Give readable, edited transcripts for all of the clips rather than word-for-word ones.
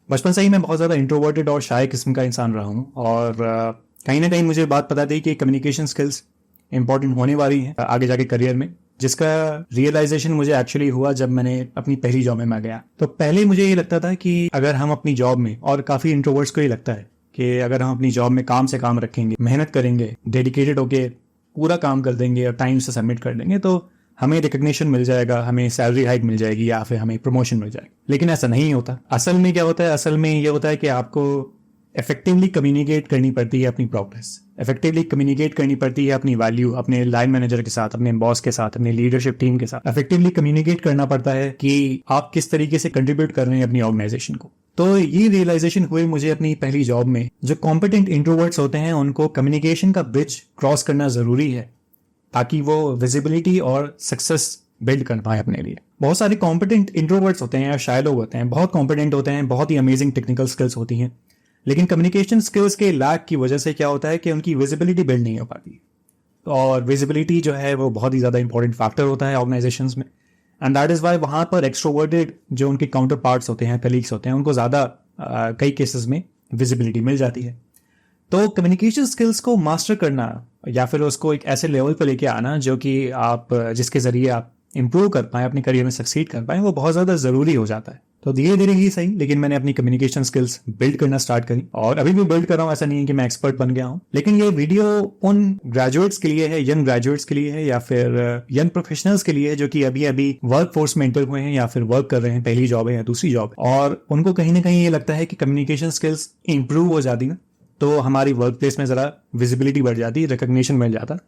बचपन से ही मैं बहुत ज़्यादा इंट्रोवर्टेड और शाय किस्म का इंसान रहा हूँ और कहीं ना कहीं मुझे बात पता थी कि कम्युनिकेशन स्किल्स इंपॉर्टेंट होने वाली हैं आगे जाके करियर में, जिसका रियलाइजेशन मुझे एक्चुअली हुआ जब मैंने अपनी पहली जॉब में गया। तो पहले मुझे ये लगता था कि अगर हम अपनी जॉब में, और काफ़ी इंट्रोवर्ट्स को ये लगता है कि अगर हम अपनी जॉब में काम से काम रखेंगे, मेहनत करेंगे, डेडिकेटेड होके पूरा काम कर देंगे और टाइम से सबमिट कर देंगे तो हमें रिकग्निशन मिल जाएगा, हमें सैलरी हाइक मिल जाएगी या फिर हमें प्रमोशन मिल जाएगी। लेकिन ऐसा नहीं होता। असल में क्या होता है? असल में ये होता है कि आपको इफेक्टिवली कम्युनिकेट करनी पड़ती है अपनी प्रोग्रेस, इफेक्टिवली कम्युनिकेट करनी पड़ती है अपनी वैल्यू अपने लाइन मैनेजर के साथ, अपने बॉस के साथ, अपने लीडरशिप टीम के साथ। इफेक्टिवली कम्युनिकेट करना पड़ता है कि आप किस तरीके से कंट्रीब्यूट कर रहे हैं अपनी ऑर्गेनाइजेशन को। तो ये रियलाइजेशन हुए मुझे अपनी पहली जॉब में। जो कॉम्पिटेंट इंट्रोवर्ट्स होते हैं उनको कम्युनिकेशन का ब्रिज क्रॉस करना जरूरी है ताकि वो विजिबिलिटी और सक्सेस बिल्ड कर पाए अपने लिए। बहुत सारे कॉम्पिटेंट इंट्रोवर्ट्स होते हैं या शाय लोग होते हैं, बहुत कॉम्पिटेंट होते हैं, बहुत ही अमेजिंग टेक्निकल स्किल्स होती हैं, लेकिन कम्युनिकेशन स्किल्स के लैक की वजह से क्या होता है कि उनकी विजिबिलिटी बिल्ड नहीं हो पाती। और विजिबिलिटी जो है वो बहुत ही ज़्यादा इंपॉर्टेंट फैक्टर होता है ऑर्गेनाइजेशंस में, एंड दैट इज़ वाई वहाँ पर एक्सट्रोवर्टेड जो उनके काउंटर पार्ट्स होते हैं, कलीग्स होते हैं, उनको ज़्यादा कई केसेस में विजिबिलिटी मिल जाती है। तो कम्युनिकेशन स्किल्स को मास्टर करना या फिर उसको एक ऐसे लेवल पर लेके आना जो कि आप जिसके ज़रिए आप इम्प्रूव कर पाएँ, अपने करियर में सक्सीड कर पाएँ, वो बहुत ज़्यादा ज़रूरी हो जाता है। तो धीरे धीरे ही सही, लेकिन मैंने अपनी कम्युनिकेशन स्किल्स बिल्ड करना स्टार्ट करी और अभी भी बिल्ड कर रहा हूँ। ऐसा नहीं है कि मैं एक्सपर्ट बन गया हूँ, लेकिन ये वीडियो उन ग्रेजुएट्स के लिए है, यंग ग्रेजुएट्स के लिए है या फिर यंग प्रोफेशनल्स के लिए है जो कि अभी अभी वर्क फोर्स में एंटर हुए हैं या फिर वर्क कर रहे हैं, पहली जॉब है या दूसरी जॉब, और उनको कहीं ना कहीं ये लगता है कि कम्युनिकेशन स्किल्स इंप्रूव हो जाती है तो हमारी वर्क प्लेस में ज़रा विजिबिलिटी बढ़ जाती, रिकग्निशन मिल जाता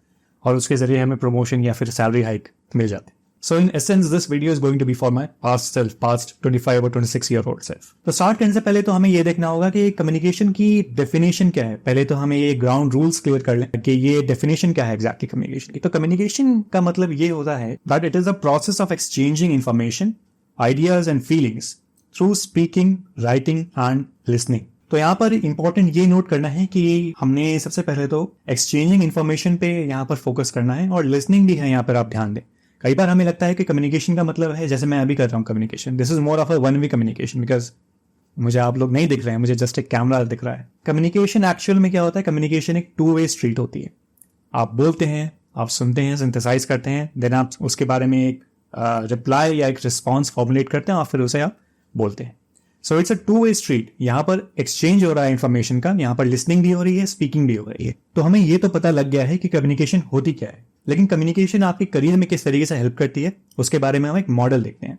और उसके जरिए हमें प्रमोशन या फिर सैलरी हाइक मिल जाती। So in essence, this video is going to be for my past self, past 25 or 26-year-old self. तो स्टार्ट करने से पहले तो हमें ये देखना होगा कि कम्युनिकेशन की डेफिनेशन क्या है। पहले तो हमें ये ग्राउंड रूल्स क्लियर कर लें कि ये डेफिनेशन क्या है एग्जैक्टली कम्युनिकेशन की। तो कम्युनिकेशन का मतलब ये होता है that it is a process of exchanging information, ideas and feelings through speaking, writing and listening. तो यहाँ पर इंपॉर्टेंट ये नोट करना है कि हमने सबसे पहले तो एक्सचेंजिंग इंफॉर्मेशन पे यहाँ पर फोकस करना है और लिसनिंग भी है यहाँ पर, आप ध्यान दें। कई बार हमें लगता है कि कम्युनिकेशन का मतलब है जैसे मैं अभी कर रहा हूँ communication, this is more of a one way communication, because मुझे आप लोग नहीं दिख रहे हैं, मुझे जस्ट एक कैमरा दिख रहा है। कम्युनिकेशन एक्चुअल में क्या होता है? कम्युनिकेशन एक टू वे स्ट्रीट होती है। आप बोलते हैं, आप सुनते हैं, सिंथेसाइज करते हैं, देन आप उसके बारे में एक रिप्लाई या एक रिस्पॉन्स फॉर्मुलेट करते हैं और फिर उसे आप बोलते हैं। So it's a two way street. यहाँ पर एक्सचेंज हो रहा है इन्फॉर्मेशन का, यहाँ पर लिसनिंग भी हो रही है, स्पीकिंग भी हो रही है। तो हमें ये तो पता लग गया है कि कम्युनिकेशन होती क्या है, लेकिन कम्युनिकेशन आपके करियर में किस तरीके से हेल्प करती है उसके बारे में हम एक मॉडल देखते हैं।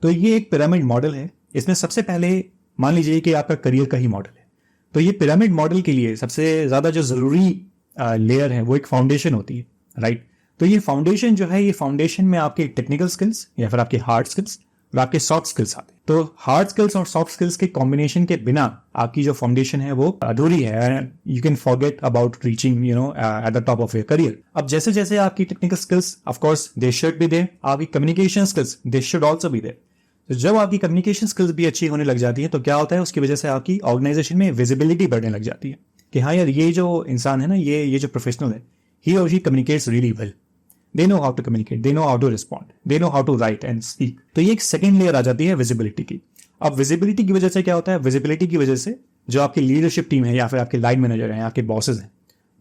तो ये एक पिरामिड मॉडल है। इसमें सबसे पहले मान लीजिए कि आपका करियर का ही मॉडल है। तो ये पिरामिड मॉडल के लिए सबसे ज्यादा जो जरूरी लेयर है वो एक फाउंडेशन होती है, राइट। तो ये फाउंडेशन जो है, ये फाउंडेशन में आपके टेक्निकल स्किल्स या फिर आपके हार्ड स्किल्स और आपके सॉफ्ट स्किल्स आते हैं। तो हार्ड स्किल्स और सॉफ्ट स्किल्स के कॉम्बिनेशन के बिना आपकी जो फाउंडेशन है वो अधूरी है। You can forget about reaching at the top of your career. अब जैसे जैसे आपकी technical skills, of course they should be there, आपकी communication skills they should also be there. तो जब आपकी कम्युनिकेशन स्किल्स भी अच्छी होने लग जाती है तो क्या होता है, उसकी वजह से आपकी ऑर्गेनाइजेशन में विजिबिलिटी बढ़ने लग जाती है कि हाँ यार, ये जो इंसान है ना, ये जो प्रोफेशनल है, ही और she communicates really well, they know how to communicate, they know how to respond, they know how to write and speak। तो ये एक सेकेंड लेयर आ जाती है विजिबिलिटी की। अब विजिबिलिटी की वजह से क्या होता है? विजिबिलिटी की वजह से जो आपकी लीडरशिप टीम है या फिर आपके लाइन मैनेजर हैं, आपके बॉसेस हैं,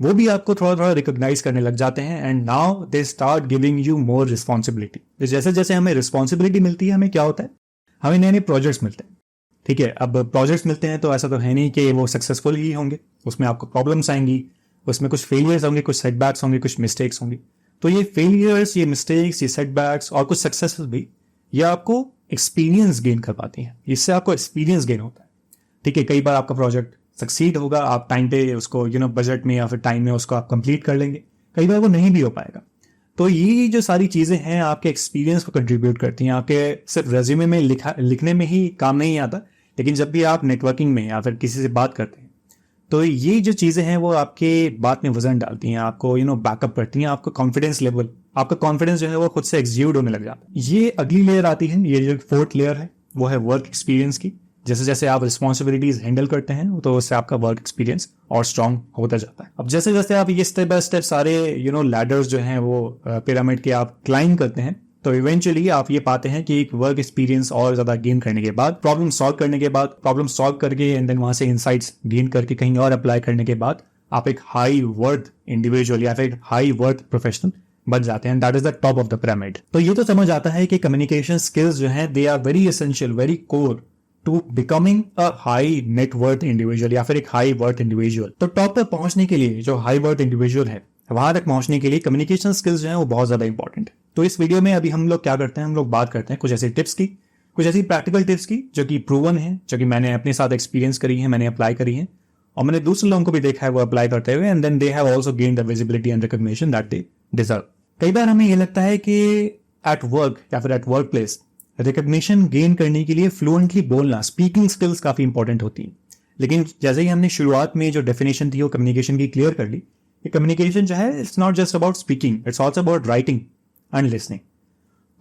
वो भी आपको थोड़ा थोड़ा रिकॉग्नाइज करने लग जाते हैं and now they start giving you more responsibility. तो जैसे जैसे हमें रिस्पॉन्सिबिलिटी मिलती है, हमें क्या होता है? हमें नए नए प्रोजेक्ट्स मिलते हैं, ठीक है। अब प्रोजेक्ट्स मिलते हैं तो ऐसा तो है नहीं कि वो सक्सेसफुल ही होंगे, उसमें आपको प्रॉब्लम्स आएंगी, उसमें कुछ फेलियर्स होंगे, कुछ सेटबैक्स होंगे, कुछ मिस्टेक्स होंगी। तो ये फेलियर्स, ये मिस्टेक्स, ये सेटबैक्स और कुछ सक्सेसेस भी ये आपको एक्सपीरियंस गेन कर पाती हैं। इससे आपको एक्सपीरियंस गेन होता है, ठीक है। कई बार आपका प्रोजेक्ट सक्सीड होगा, आप टाइम पे उसको बजट में या फिर टाइम में उसको आप कंप्लीट कर लेंगे, कई बार वो नहीं भी हो पाएगा। तो ये जो सारी चीज़ें हैं आपके एक्सपीरियंस को कंट्रीब्यूट करती हैं। आपके सिर्फ रेज्यूमे में लिखने में ही काम नहीं आता, लेकिन जब भी आप नेटवर्किंग में या फिर किसी से बात करते हैं तो ये जो चीज़ें हैं वो आपके बात में वजन डालती हैं, आपको बैकअप करती हैं, आपको कॉन्फिडेंस लेवल, आपका कॉन्फिडेंस जो है वो खुद से एक्सज्यूट होने लग जाता है। ये अगली लेयर आती है, ये जो फोर्थ लेयर है वो है वर्क एक्सपीरियंस की। जैसे जैसे आप रिस्पॉन्सिबिलिटीज हैंडल करते हैं तो उससे आपका वर्क एक्सपीरियंस और स्ट्रांग होता जाता है। अब जैसे जैसे आप ये स्टेप बाय स्टेप सारे लैडर्स जो हैं वो पिरामिड के आप क्लाइंब करते हैं तो इवेंचुअली आप ये पाते हैं कि एक वर्क एक्सपीरियंस और ज़्यादा गेन करने के बाद, प्रॉब्लम सॉल्व करने के बाद, प्रॉब्लम सॉल्व करके एंड देन वहाँ से इंसाइट्स गेन करके कहीं और अप्लाई करने के बाद आप एक हाई वर्थ इंडिविजुअल या फिर हाई वर्थ प्रोफेशनल बन जाते हैं. That is the top of the pyramid. तो ये तो समझ आता है कि कम्युनिकेशन स्किल्स जो हैं they are very essential, very core to becoming a high net worth individual या फिर एक हाई वर्थ इंडिविजुअल. तो टॉप पे पहुंचने के लिए जो हाई वर्थ इंडिविजुअल है वहां तक पहुंचने के लिए कम्युनिकेशन स्किल्स जो है वो बहुत ज्यादा इंपॉर्टेंट है. तो इस वीडियो में अभी हम लोग क्या करते हैं, हम लोग बात करते हैं कुछ ऐसी टिप्स की, कुछ ऐसी प्रैक्टिकल टिप्स की जो कि प्रूवन है, जो कि मैंने अपने साथ एक्सपीरियंस करी है, मैंने अप्लाई करी है और मैंने दूसरे लोगों को भी देखा है वो अप्लाई करते हुए, and then they have also gained the visibility and recognition that they deserve. कई बार हमें ये लगता है कि एट वर्क या फिर at work place recognition gain करने के लिए फ्लुएंटली बोलना, स्पीकिंग स्किल्स काफी इंपॉर्टेंट होती है. लेकिन जैसे ही हमने शुरुआत में जो डेफिनेशन थी वो कम्युनिकेशन की क्लियर कर ली, कम्युनिकेशन जो है it's not just about speaking, it's also about writing and listening.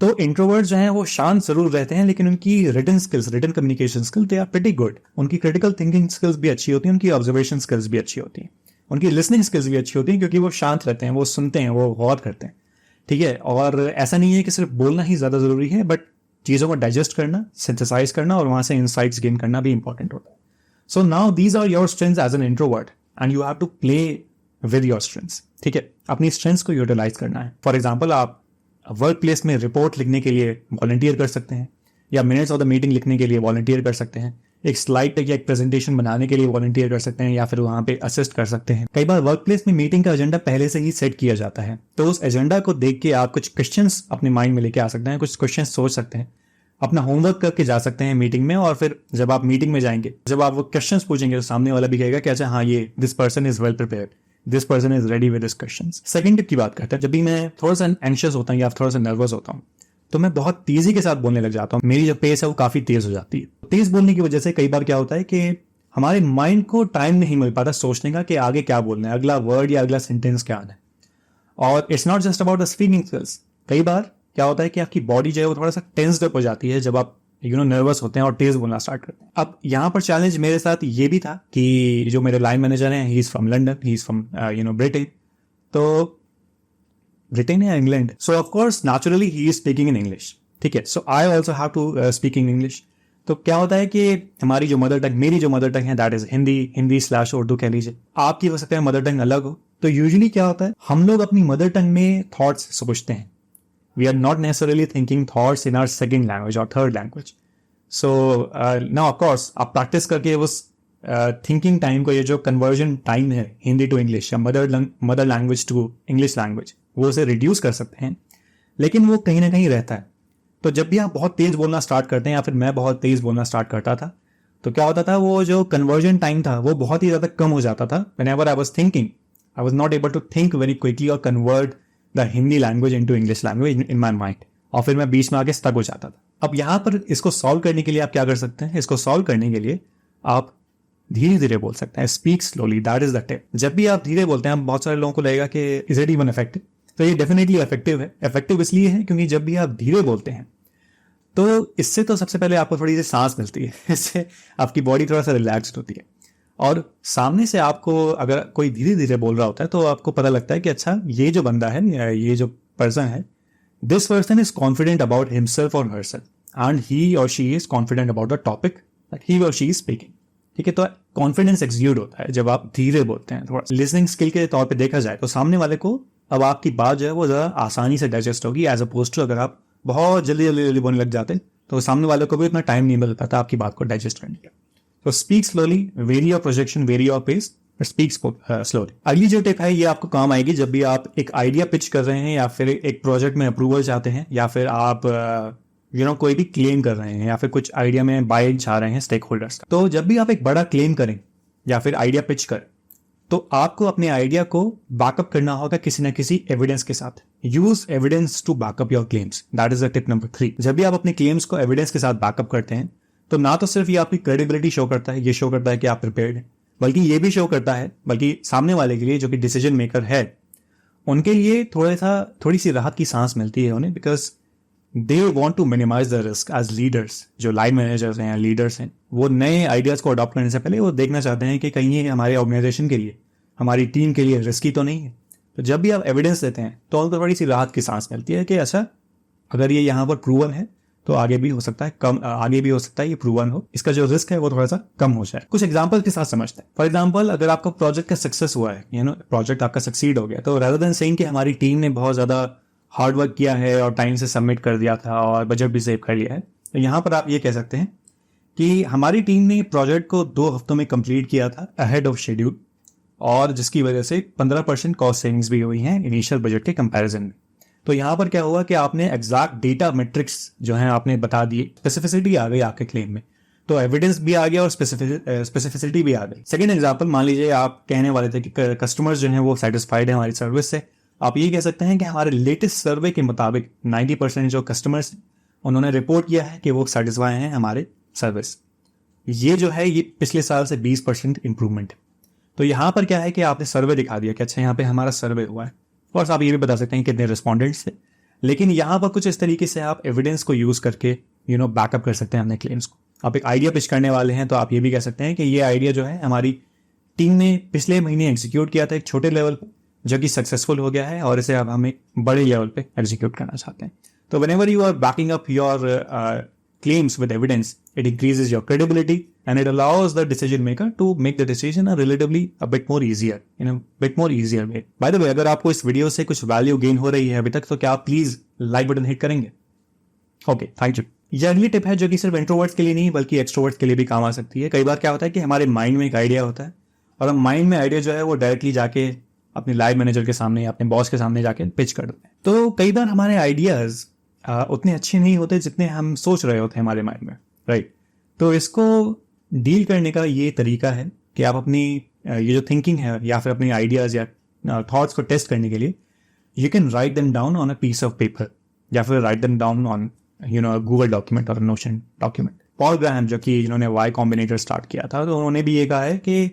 तो इंट्रोवर्ट जो हैं वो शांत जरूर रहते हैं लेकिन उनकी written skills, written communication skills they are pretty good. उनकी क्रिटिकल थिंकिंग स्किल्स भी अच्छी होती हैं, उनकी ऑब्जर्वेशन स्किल्स भी अच्छी होती हैं, उनकी लिसनिंग स्किल्स भी अच्छी होती हैं क्योंकि वो शांत रहते हैं, वो सुनते हैं, वो गौर करते हैं. ठीक है. और ऐसा नहीं है कि सिर्फ बोलना ही ज्यादा जरूरी है, बट चीजों को डाइजेस्ट करना, सिंथेसाइज करना और वहां से इंसाइट्स गेन करना भी इंपॉर्टेंट होता है. So now these are your strengths as an introvert and you have to play with your strengths. ठीक है. अपनी स्ट्रेंथ्स को यूटिलाइज करना है. फॉर एग्जाम्पल आप वर्क प्लेस में रिपोर्ट लिखने के लिए वॉलंटियर कर सकते हैं, या मिनट्स ऑफ द मीटिंग लिखने के लिए वॉलंटियर कर सकते हैं, एक स्लाइड या एक प्रेजेंटेशन बनाने के लिए वॉलंटियर कर सकते हैं, या फिर वहां पे असिस्ट कर सकते हैं. कई बार वर्क प्लेस में मीटिंग का एजेंडा पहले से ही सेट किया जाता है, तो उस एजेंडा को देख के आप कुछ क्वेश्चंस अपने माइंड में लेके आ सकते हैं, कुछ क्वेश्चंस सोच सकते हैं, अपना होमवर्क करके जा सकते हैं मीटिंग में. और फिर जब आप मीटिंग में जाएंगे, जब आप वो क्वेश्चंस पूछेंगे तो सामने वाला भी कहेगा कि अच्छा हाँ ये this person is well prepared, this person is ready with this questions. Second tip की बात करते हैं. जब भी मैं थोड़ा सा एंशियस होता हूँ या थोड़ा सा नर्वस होता हूँ तो मैं बहुत तेजी के साथ बोलने लग जाता हूँ. मेरी जो पेस है वो काफी तेज हो जाती है. तेज बोलने की वजह से कई बार क्या होता है कि हमारे माइंड को टाइम नहीं मिल पाता सोचने का कि आगे क्या बोलना है, अगला वर्ड या अगला सेंटेंस क्या आना है. और it's not just about the speaking skills. कई बार क्या होता है कि आपकी बॉडी जो है वो थोड़ा सा टेंस्ड अप हो जाती है जब आप नर्वस होते हैं और तेज बोलना स्टार्ट करते हैं. अब यहाँ पर चैलेंज मेरे साथ ये भी था कि जो मेरे लाइन मैनेजर हैं, he is from London, he is from Britain. तो ब्रिटेन या England, so of course naturally he is speaking in English. ठीक है. So I also have to speak in English. तो क्या होता है कि हमारी जो मदर टंग, मेरी जो मदर टंग है दैट इज हिंदी/उर्दू कह लीजिए. आपकी हो सकता है मदर टंग अलग हो. तो यूजुअली क्या होता है, हम लोग अपनी मदर टंग में थॉट्स सोचते हैं. We are not necessarily thinking thoughts in our second language or third language. So now of course आप प्रैक्टिस करके उस थिंकिंग टाइम को, ये जो कन्वर्जन टाइम है हिंदी टू इंग्लिश या mother language to English language, वो उसे रिड्यूस कर सकते हैं, लेकिन वो कहीं ना कहीं रहता है. तो जब भी आप बहुत तेज बोलना स्टार्ट करते हैं या फिर मैं बहुत तेज बोलना स्टार्ट करता था तो क्या होता था, वो जो कन्वर्जन टाइम था वो बहुत ही ज्यादा कम हो जाता था. Whenever I was thinking, I was not able to think very quickly or convert the Hindi language into English language in my mind, और फिर मैं बीच में आके स्टक हो जाता था. अब यहाँ पर इसको सॉल्व करने के लिए आप क्या कर सकते हैं, इसको सॉल्व करने के लिए आप धीरे धीरे बोल सकते हैं. Speak slowly, that is the tip. जब भी आप धीरे बोलते हैं, बहुत सारे लोगों को लगेगा कि इज इट इवन इफेक्टिव, तो ये डेफिनेटली इफेक्टिव है. इफेक्टिव इसलिए है क्योंकि जब भी आप धीरे बोलते हैं तो इससे तो सबसे पहले आपको थोड़ी सी सांस मिलती है, इससे आपकी बॉडी थोड़ा सा रिलैक्स्ड होती है. और सामने से आपको अगर कोई धीरे धीरे बोल रहा होता है तो आपको पता लगता है कि अच्छा ये जो बंदा है, ये जो पर्सन है, this person is confident about himself और हरसेल्फ एंड ही और she is confident about the topic that he और शी इज स्पीकिंग. ठीक है. तो कॉन्फिडेंस एक्सुड होता है जब आप धीरे बोलते हैं. थोड़ा लिसनिंग स्किल के तौर पे देखा जाए तो सामने वाले को अब आपकी बात जो है वो जरा आसानी से डाइजेस्ट होगी, एज अपोज टू अगर आप बहुत जल्दी जल्दी जल्दी बोलने लग जाते तो सामने वाले को भी उतना टाइम नहीं मिल पाता आपकी बात को डाइजेस्ट करने का. तो speak slowly, vary your projection, vary your pace, speak slowly. अगली जो टिप है ये आपको काम आएगी जब भी आप एक आइडिया पिच कर रहे हैं या फिर एक प्रोजेक्ट में अप्रूवल चाहते हैं या फिर आप कोई भी क्लेम कर रहे हैं या फिर कुछ आइडिया में बाय चाह रहे हैं स्टेक होल्डर्स का. तो जब भी आप एक बड़ा क्लेम करें या फिर आइडिया पिच करें तो आपको अपने आइडिया को बैकअप करना होगा किसी न किसी एविडेंस के साथ. Use evidence to back up your claims, that is the tip number 3. जब भी आप अपने क्लेम्स को एविडेंस के साथ बैकअप करते हैं तो ना तो सिर्फ ये आपकी क्रेडिबिलिटी शो करता है, ये शो करता है कि आप प्रिपेयर्ड हैं, बल्कि ये भी शो करता है, बल्कि सामने वाले के लिए जो कि डिसीजन मेकर है उनके लिए थोड़ी सी राहत की सांस मिलती है उन्हें, because they want to minimize the risk. As leaders, जो लाइन मैनेजर्स हैं या लीडर्स हैं, वो नए आइडियाज को अडॉप्ट करने से पहले वो देखना चाहते हैं कि कहीं ये हमारे ऑर्गेनाइजेशन के लिए, हमारी टीम के लिए रिस्की तो नहीं है. तो जब भी आप एविडेंस देते हैं तो थोड़ी सी राहत की सांस मिलती है कि अच्छा अगर ये यहाँ पर प्रूवन है तो आगे भी हो सकता है ये प्रूवन हो, इसका जो रिस्क है वो थोड़ा सा कम हो जाए। कुछ एग्जांपल के साथ समझते हैं। फॉर एग्जांपल, अगर आपका प्रोजेक्ट का सक्सेस हुआ है, प्रोजेक्ट आपका सक्सीड हो गया, तो रेदर देन सेइंग कि हमारी टीम ने बहुत ज्यादा हार्ड वर्क किया है और टाइम से सबमिट कर दिया था और बजट भी सेव कर लिया है, तो यहाँ पर आप ये कह सकते हैं कि हमारी टीम ने प्रोजेक्ट को 2 हफ्तों में कंप्लीट किया था अहेड ऑफ शेड्यूल, और जिसकी वजह से 15% कॉस्ट सेविंग्स भी हुई हैं इनिशियल बजट के कंपैरिजन में। तो यहाँ पर क्या हुआ कि आपने एग्जैक्ट डेटा मेट्रिक्स जो हैं आपने बता दिए, स्पेसिफिसिटी आ गई आपके क्लेम में, तो एविडेंस भी आ गया और स्पेसिफिसिटी भी आ गई। सेकंड एग्जांपल, मान लीजिए आप कहने वाले थे कि कस्टमर्स जो हैं वो सेटिस्फाइड हैं हमारी सर्विस से। आप ये कह सकते हैं कि हमारे लेटेस्ट सर्वे के मुताबिक 90% जो कस्टमर्स उन्होंने रिपोर्ट किया है कि वो सेटिस्फाई हैं हमारे सर्विस। ये जो है ये पिछले साल से 20% इंप्रूवमेंट है। तो यहाँ पर क्या है कि आपने सर्वे दिखा दिया कि अच्छा यहाँ पे हमारा सर्वे हुआ है, और आप ये भी बता सकते हैं कितने रिस्पॉन्डेंट्स थे, लेकिन यहाँ पर कुछ इस तरीके से आप एविडेंस को यूज करके बैकअप कर सकते हैं अपने क्लेम्स को। आप एक आइडिया पिच करने वाले हैं तो आप ये भी कह सकते हैं कि ये आइडिया जो है हमारी टीम ने पिछले महीने एग्जीक्यूट किया था एक छोटे लेवल पर, जो कि सक्सेसफुल हो गया है, और इसे अब हम एक बड़े लेवल पे एग्जीक्यूट करना चाहते हैं। तो whenever you are backing up your claims with evidence, it increases your credibility and it allows the decision maker to make the decision a bit more easier, in a bit more easier way. By the way, अगर आपको इस video से कुछ value gain हो रही है अभी तक, तो क्या आप प्लीज लाइक बटन हिट करेंगे? Okay, thank you. ये अगली टिप है जो कि सिर्फ इंट्रोवर्ट्स के लिए नहीं बल्कि एक्सट्रोवर्ट्स के लिए भी काम आ सकती है। कई बार क्या होता है कि हमारे माइंड में एक आइडिया होता है, और हम माइंड में आइडिया जो है वो डायरेक्टली जाके अपने लाइव मैनेजर के सामने या अपने बॉस के सामने जाके पिच कर देते हैं। तो कई बार हमारे आइडियाज उतने अच्छे नहीं होते जितने हम सोच रहे होते हैं हमारे माइंड में, राइट। तो इसको डील करने का ये तरीका है कि आप अपनी ये जो थिंकिंग है या फिर अपनी आइडियाज या थॉट्स को टेस्ट करने के लिए you can write them down on a piece of paper, या फिर write them down on Google document और नोशन डॉक्यूमेंट। पॉल ग्राहम जो कि जिन्होंने वाई कॉम्बिनेटर स्टार्ट किया था, तो उन्होंने भी ये कहा है कि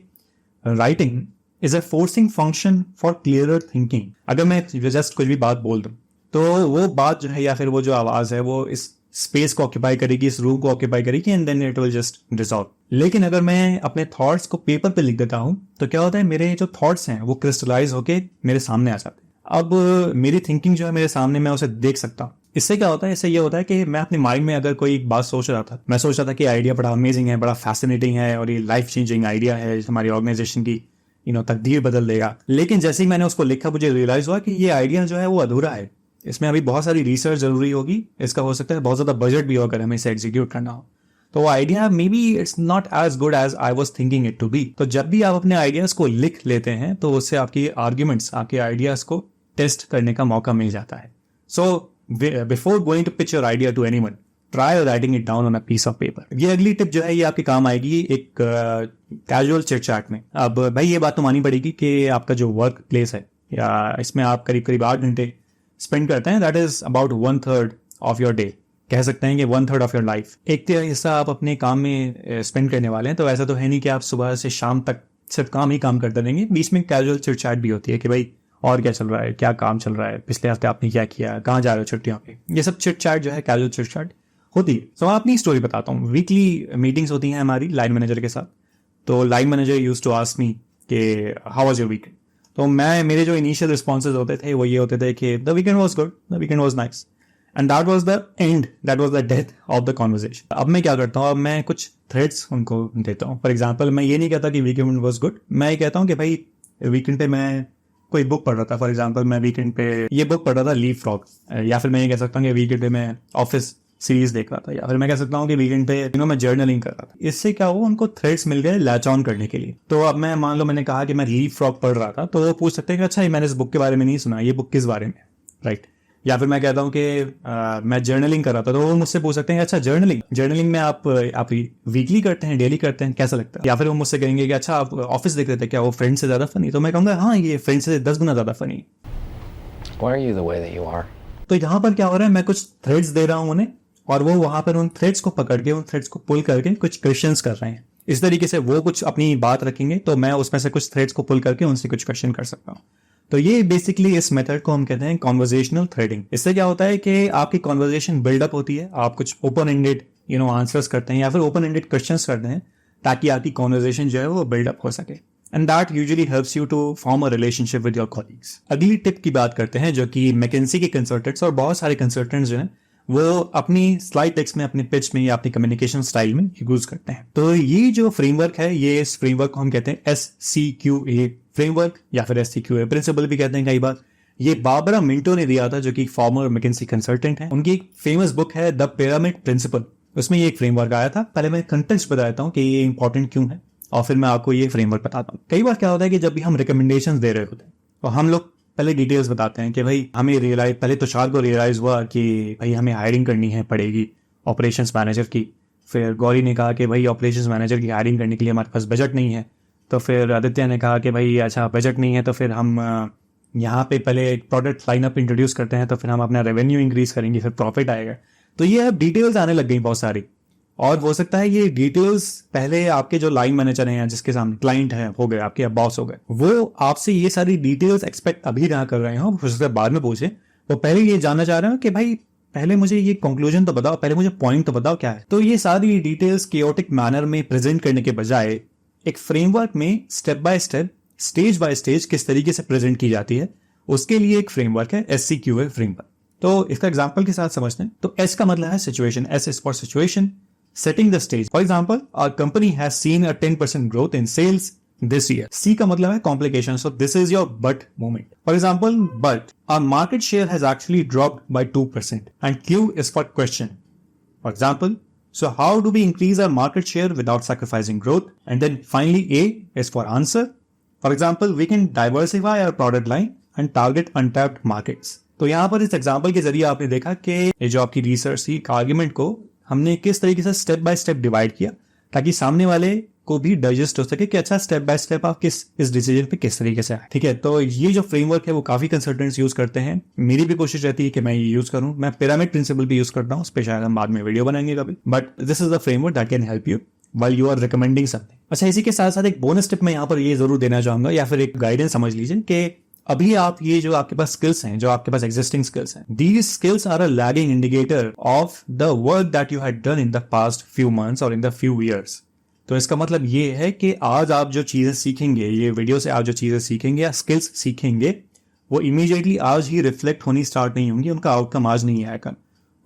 writing is a forcing function for clearer thinking. अगर मैं जस्ट कुछ भी बात बोल दूं तो वो बात जो है या फिर वो जो आवाज है वो इस स्पेस को ऑक्यूपाई करेगी, इस रूम को ऑक्यूपाई करेगी, and then it will just dissolve. लेकिन अगर मैं अपने थॉट्स को पेपर पे लिख देता हूं तो क्या होता है, मेरे जो थॉट्स हैं वो क्रिस्टलाइज होके मेरे सामने आ जाते हैं। अब मेरी थिंकिंग जो है मेरे सामने, मैं उसे देख सकता हूँ। इससे क्या होता है, इससे ये होता है कि मैं अपने माइंड में अगर कोई बात सोच रहा था, मैं सोच रहा था कि आइडिया बड़ा अमेजिंग है, बड़ा फैसिनेटिंग है और ये लाइफ चेंजिंग आइडिया है, हमारी ऑर्गेनाइजेशन की तकदीर बदल देगा। लेकिन जैसे ही मैंने उसको लिखा मुझे रियलाइज हुआ कि ये आइडिया जो है वो अधूरा है, इसमें अभी बहुत सारी रिसर्च जरूरी होगी, इसका हो सकता है बहुत ज्यादा बजट भी हो अगर हमें इसे एग्जीक्यूट करना हो, तो वो idea maybe it's not as good as I was thinking it to be. तो जब भी आप अपने आइडियाज को लिख लेते हैं तो उससे आपकी आर्ग्यूमेंट्स, आपके आइडियाज को टेस्ट करने का मौका मिल जाता है। So before going to pitch your idea to anyone, try writing it down on a piece of paper. ये अगली टिप जो है ये आपके काम आएगी एक कैजुअल चिट चैट में। अब भाई ये बात तो मानी पड़ेगी कि आपका जो वर्क प्लेस है या इसमें आप करीब करीब 8 घंटे स्पेंड करते हैं, that is about 1/3 of your day. कह सकते हैं कि 1/3 ऑफ योर लाइफ, एक हिस्सा आप अपने काम में स्पेंड करने वाले हैं। तो ऐसा तो है नहीं कि आप सुबह से शाम तक सिर्फ काम ही काम करते रहेंगे, बीच में कैजुअल चिट चैट भी होती है कि भाई और क्या चल रहा है, क्या काम चल रहा है, पिछले हफ्ते आपने क्या किया, कहाँ जा रहे हो छुट्टियों पे। ये सब चिट चैट जो है कैजुअल चिट चैट होती है। तो मैं अपनी स्टोरी बताता हूँ। वीकली मीटिंग्स होती हैं हमारी लाइन मैनेजर के साथ। तो line manager used to ask me कि हाउ वाज योर वीकेंड। तो मेरे जो इनिशियल रिस्पॉन्सेज होते थे वो ये होते थे कि the weekend was good, the weekend was nice, and that was the end, that was the death of the conversation. अब मैं क्या करता हूँ, अब मैं कुछ थ्रेड्स उनको देता हूँ। फॉर एग्जाम्पल, मैं ये नहीं कहता कि वीकेंड वाज गुड, मैं ये कहता हूँ कि भाई वीकेंड पे मैं कोई बुक पढ़ रहा था। फॉर एग्जाम्पल, मैं वीकेंड पे ये बुक पढ़ रहा था, लीव फ्रॉग। या फिर मैं ये कह सकता हूँ कि वीकेंड पे मैं ऑफिस सीरीज देख रहा था, या फिर मैं कह सकता हूँ कि वीकेंड पे मैं जर्नलिंग कर रहा था। इससे क्या हुआ, उनको थ्रेड्स मिल गए लैच ऑन करने के लिए। तो अब मैं मान लो मैंने कहा कि मैं लीव फ्रॉग पढ़ रहा था, तो वो पूछ सकते हैं कि अच्छा मैंने इस बुक के बारे में नहीं सुना, ये बुक किस बारे में, राइट। या फिर मैं कहता हूँ कि मैं जर्नलिंग कर रहा था, तो वो मुझसे पूछ सकते हैं अच्छा जर्नलिंग में आप वीकली करते हैं, डेली करते हैं, कैसा लगता है। या फिर वो मुझसे कहेंगे कि अच्छा आप ऑफिस देख रहे थे क्या, वो फ्रेंड से ज्यादा फनी। तो मैं कहूँगा हाँ, ये फ्रेंड से 10 गुना ज्यादा funny. Why are you the way that you are? तो यहाँ पर क्या हो रहा है, मैं कुछ थ्रेड्स दे रहा हूँ उन्हें, और वो वहां पर उन थ्रेड्स को पकड़ के, उन थ्रेड्स को पुल करके कुछ क्वेश्चंस कर रहे हैं। इस तरीके से वो कुछ अपनी बात रखेंगे तो मैं उसमें से कुछ थ्रेड्स को पुल करके उनसे कुछ क्वेश्चन कर सकता हूँ। तो ये बेसिकली इस मेथड को हम कहते हैं कॉन्वर्जेशनल थ्रेडिंग। इससे क्या होता है कि आपकी कॉन्वर्जेशन बिल्डअप होती है, आप कुछ ओपन एंडेड आंसर्स करते हैं या फिर ओपन एंडेड क्वेश्चंस करते हैं, ताकि आपकी कॉन्वर्जेशन जो है वो बिल्डअप हो सके। And that usually helps you to form a relationship with your colleagues. अगली टिप की बात करते हैं जो कि मैकेंजी के कंसल्टेंट्स और बहुत सारे कंसल्टेंट्स जो हैं वो अपनी स्लाइड टेक्स्ट में, अपनी पिच में या अपनी कम्युनिकेशन स्टाइल में यूज करते हैं। तो ये जो फ्रेमवर्क है, ये इस फ्रेमवर्क को हम कहते हैं SCQA फ्रेमवर्क या फिर SCQA प्रिंसिपल भी कहते हैं कई बार। ये बारबरा मिंटो ने दिया था, जो कि फॉर्मर मैकिन्सी कंसल्टेंट है। उनकी एक फेमस बुक है द पिरामिड प्रिंसिपल, उसमें ये एक फ्रेमवर्क आया था। पहले मैं कंटेंट्स बता देता हूँ कि ये इंपॉर्टेंट क्यों है और फिर मैं आपको ये फ्रेमवर्क बताता हूँ। कई बार क्या होता है कि जब भी हम रिकमेंडेशंस दे रहे होते हैं तो हम लोग पहले डिटेल्स बताते हैं कि भाई हमें रियलाइज, पहले तुषार को रियलाइज हुआ कि भाई हमें हायरिंग करनी है पड़ेगी ऑपरेशंस मैनेजर की। फिर गौरी ने कहा कि भाई ऑपरेशंस मैनेजर की हायरिंग करने के लिए हमारे पास बजट नहीं है। तो फिर आदित्य ने कहा कि भाई अच्छा बजट नहीं है तो फिर हम यहाँ पे पहले एक प्रोडक्ट लाइनअप इंट्रोड्यूस करते हैं, तो फिर हम अपना रेवेन्यू इंक्रीज करेंगे, फिर प्रॉफिट आएगा। तो ये अब डिटेल्स आने लग गई बहुत सारी। और हो सकता है ये डिटेल्स पहले आपके जो लाइन मैनेजर हैं, जिसके सामने क्लाइंट है हो गए, आपके बॉस हो गए, वो आपसे ये सारी डिटेल्स एक्सपेक्ट अभी ना कर रहे हो, उससे बाद में पूछे। वो पहले ये जानना चाह रहे हो कि भाई पहले मुझे ये कंक्लूजन तो बताओ, पहले मुझे पॉइंट तो बताओ क्या है। तो ये सारी डिटेल्स केओटिक मैनर में प्रेजेंट करने के बजाय एक फ्रेमवर्क में step by step, stage by stage किस तरीके से प्रेजेंट की जाती है, उसके लिए एक फ्रेमवर्क है SCQA फ्रेमवर्क। तो इसका एग्जांपल के साथ समझते हैं। तो S का मतलब है situation, S is for situation, setting the stage. For example, our company has seen a 10% growth in sales this year. C का मतलब है complication, so this is your but moment. For example, but our market share has actually dropped by 2%. And Q is for question. For example, so how do we increase our market share without sacrificing growth? And then finally A is for answer. For example, we can diversify our product line and target untapped markets. तो यहाँ पर इस example के जरिए आपने देखा कि ये जो आपकी रिसर्च थी, आर्ग्यूमेंट को हमने किस तरीके से स्टेप बाय स्टेप डिवाइड किया ताकि सामने वाले को भी डाइजेस्ट हो सके कि अच्छा स्टेप बाय स्टेप आप इस डिसीजन पे किस तरीके से आए। ठीक है, तो ये जो फ्रेमवर्क है वो काफी कंसल्टेंट्स यूज करते हैं। मेरी भी कोशिश रहती है कि मैं ये यूज करूं। मैं पिरामिड प्रिंसिपल भी यूज करता हूं, उस पर शायद हम बाद में वीडियो बनाएंगे कभी, but this is the framework that can help you while you are recommending something. अच्छा, इसी के साथ साथ एक बोनस टिप मैं यहाँ पर ये जरूर देना चाहूंगा, या फिर एक गाइडेंस समझ लीजिए कि अभी आप ये जो आपके पास स्किल्स हैं, जो आपके पास एग्जिस्टिंग स्किल्स हैं, these skills are a lagging indicator of the work that you had done in the past few months or in the few years. तो इसका मतलब ये है कि आज आप जो चीजें सीखेंगे, ये वीडियो से आप जो चीजें सीखेंगे या स्किल्स सीखेंगे, वो इमीडिएटली आज ही रिफ्लेक्ट होनी स्टार्ट नहीं होंगी, उनका आउटकम आज नहीं आएगा।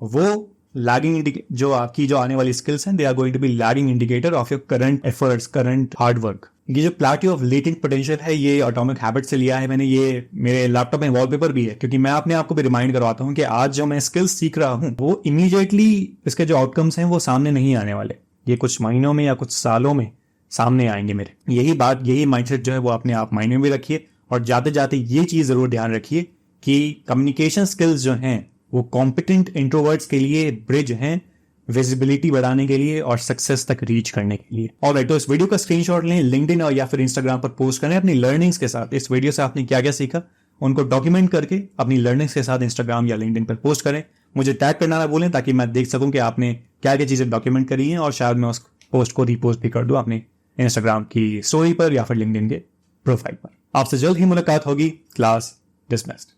वो लैगिंग जो आपकी जो आने वाली स्किल्स हैं, they are going to be lagging indicator of your current efforts, current hard work. ये जो प्लेट्यू ऑफ लेटेंट पोटेंशियल है, ये एटॉमिक हैबिट से लिया है मैंने। ये मेरे लैपटॉप में वॉलपेपर भी है, क्योंकि मैं अपने आप को भी रिमाइंड करवाता हूँ कि आज जो मैं स्किल्स सीख रहा हूँ वो इमीडिएटली इसके जो आउटकम्स हैं वो सामने नहीं आने वाले, ये कुछ महीनों में या कुछ सालों में सामने आएंगे मेरे। यही माइंडसेट जो है वो अपने आप माइंड में भी रखिए, और जाते जाते ये चीज जरूर ध्यान रखिए कि कम्युनिकेशन स्किल्स जो हैं वो कॉम्पिटेंट इंट्रोवर्ट्स के लिए ब्रिज हैं, विजिबिलिटी बढ़ाने के लिए और सक्सेस तक रीच करने के लिए। ऑलराइट, तो इस वीडियो का स्क्रीनशॉट लें, लिंक्डइन और या फिर इंस्टाग्राम पर पोस्ट करें अपनी लर्निंग्स के साथ। इस वीडियो से आपने क्या क्या सीखा उनको डॉक्यूमेंट करके अपनी लर्निंग्स के साथ इंस्टाग्राम या लिंक्डइन पर पोस्ट करें। मुझे टैग करना ना भूलें ताकि मैं देख सकूं कि आपने क्या क्या चीजें डॉक्यूमेंट करी हैं, और शायद मैं उस पोस्ट को रीपोस्ट भी कर दूं अपने इंस्टाग्राम की स्टोरी पर या फिर लिंक्डइन के प्रोफाइल पर। आपसे जल्द ही मुलाकात होगी। Class dismissed.